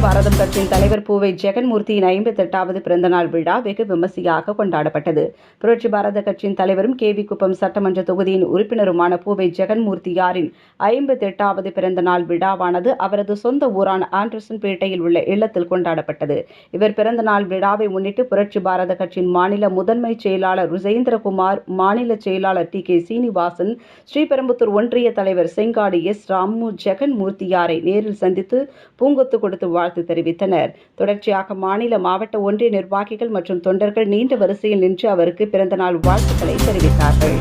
பாரதம் கட்சியின் தலைவர் பூவை ஜெகன்மூர்த்தியின் 58வது பிறந்தநாள் விழா வெகு விமர்சையாக கொண்டாடப்பட்டது. புரட்சி பாரத கட்சியின் தலைவரும் கேவி குப்பம் சட்டமன்ற தொகுதியின் உறுப்பினருமான பூவை ஜெகன்மூர்த்தியாரின் 58வது பிறந்தநாள் விழாவானது அவரது சொந்த ஊரான ஆண்டர்சன்பேட்டையில் உள்ள இல்லத்தில் கொண்டாடப்பட்டது. இவர் பிறந்தநாள் விழாவை முன்னிட்டு புரட்சி பாரத கட்சியின் மாநில முதன்மை செயலாளர் ருஜேந்திரகுமார், மாநில செயலாளர் டி.கே. சீனிவாசன், ஸ்ரீபெரும்புத்தூர் ஒன்றிய தலைவர் செங்காடு எஸ். ராமு ஜெகன்மூர்த்தியாரை நேரில் சந்தித்து பூங்கொத்து கொடுத்து வாழ்த்து தெரிவித்தனர். தொடர்ச்சியாக மாநில, மாவட்ட, ஒன்றிய நிர்வாகிகள் மற்றும் தொண்டர்கள் நீண்ட வரிசையில் நின்று அவருக்கு பிறந்தநாள் வாழ்த்துக்களை தெரிவித்தார்கள்.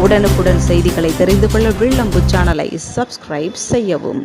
உடனுக்குடன் செய்திகளை தெரிந்து கொள்ள வில்லம்பு சேனலை சப்ஸ்கிரைப் செய்யவும்.